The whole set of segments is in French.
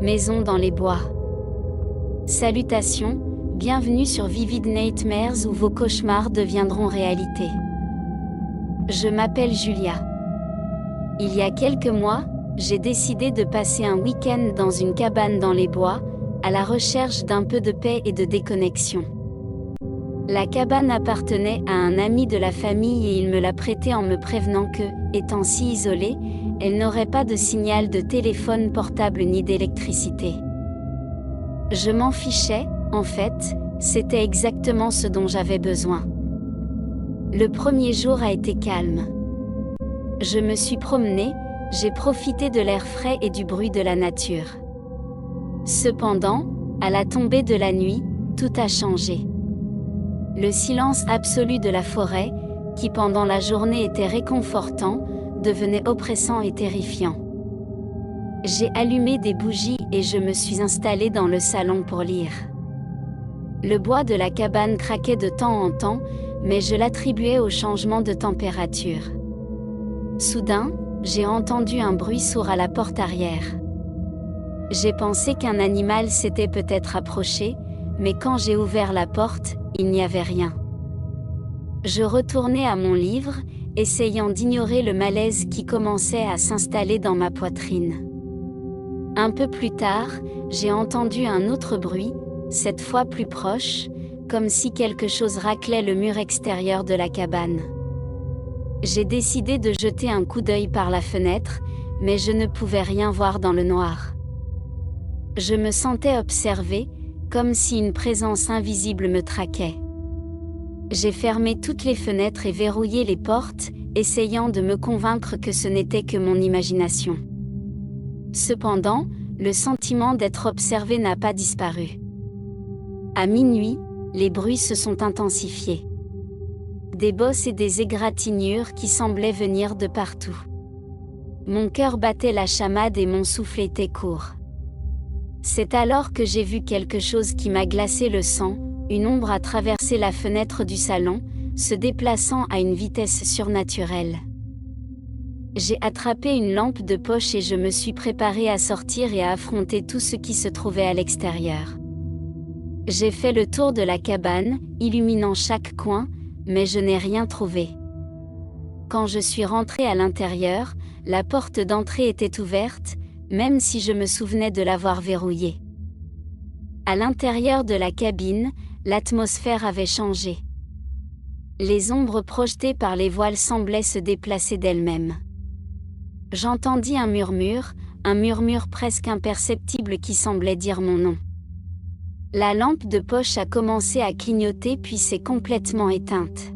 Maison dans les bois. Salutations, bienvenue sur Vivid Nightmares où vos cauchemars deviendront réalité. Je m'appelle Julia. Il y a quelques mois, j'ai décidé de passer un week-end dans une cabane dans les bois, à la recherche d'un peu de paix et de déconnexion. La cabane appartenait à un ami de la famille et il me l'a prêtée en me prévenant que, étant si isolée, elle n'aurait pas de signal de téléphone portable ni d'électricité. Je m'en fichais, en fait, c'était exactement ce dont j'avais besoin. Le premier jour a été calme. Je me suis promenée, j'ai profité de l'air frais et du bruit de la nature. Cependant, à la tombée de la nuit, tout a changé. Le silence absolu de la forêt, qui pendant la journée était réconfortant, devenait oppressant et terrifiant. J'ai allumé des bougies et je me suis installée dans le salon pour lire. Le bois de la cabane craquait de temps en temps, mais je l'attribuais au changement de température. Soudain, j'ai entendu un bruit sourd à la porte arrière. J'ai pensé qu'un animal s'était peut-être approché, mais quand j'ai ouvert la porte, il n'y avait rien. Je retournai à mon livre, essayant d'ignorer le malaise qui commençait à s'installer dans ma poitrine. Un peu plus tard, j'ai entendu un autre bruit, cette fois plus proche, comme si quelque chose raclait le mur extérieur de la cabane. J'ai décidé de jeter un coup d'œil par la fenêtre, mais je ne pouvais rien voir dans le noir. Je me sentais observée, comme si une présence invisible me traquait. J'ai fermé toutes les fenêtres et verrouillé les portes, essayant de me convaincre que ce n'était que mon imagination. Cependant, le sentiment d'être observé n'a pas disparu. À minuit, les bruits se sont intensifiés. Des bosses et des égratignures qui semblaient venir de partout. Mon cœur battait la chamade et mon souffle était court. C'est alors que j'ai vu quelque chose qui m'a glacé le sang. Une ombre a traversé la fenêtre du salon, se déplaçant à une vitesse surnaturelle. J'ai attrapé une lampe de poche et je me suis préparée à sortir et à affronter tout ce qui se trouvait à l'extérieur. J'ai fait le tour de la cabane, illuminant chaque coin, mais je n'ai rien trouvé. Quand je suis rentrée à l'intérieur, la porte d'entrée était ouverte, même si je me souvenais de l'avoir verrouillée. À l'intérieur de la cabine, l'atmosphère avait changé. Les ombres projetées par les voiles semblaient se déplacer d'elles-mêmes. J'entendis un murmure presque imperceptible qui semblait dire mon nom. La lampe de poche a commencé à clignoter puis s'est complètement éteinte.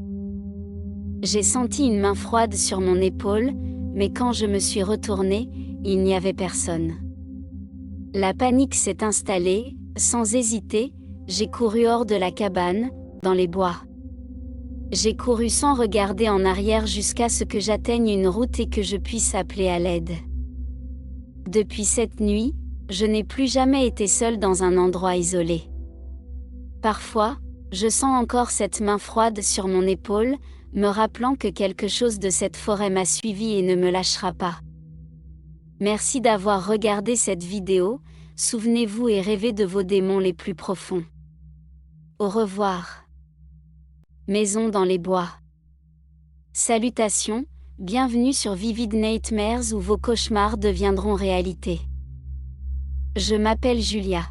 J'ai senti une main froide sur mon épaule, mais quand je me suis retournée, il n'y avait personne. La panique s'est installée, sans hésiter, j'ai couru hors de la cabane, dans les bois. J'ai couru sans regarder en arrière jusqu'à ce que j'atteigne une route et que je puisse appeler à l'aide. Depuis cette nuit, je n'ai plus jamais été seule dans un endroit isolé. Parfois, je sens encore cette main froide sur mon épaule, me rappelant que quelque chose de cette forêt m'a suivi et ne me lâchera pas. Merci d'avoir regardé cette vidéo, souvenez-vous et rêvez de vos démons les plus profonds. Au revoir. Maison dans les bois. Salutations, bienvenue sur Vivid Nightmares où vos cauchemars deviendront réalité. Je m'appelle Julia.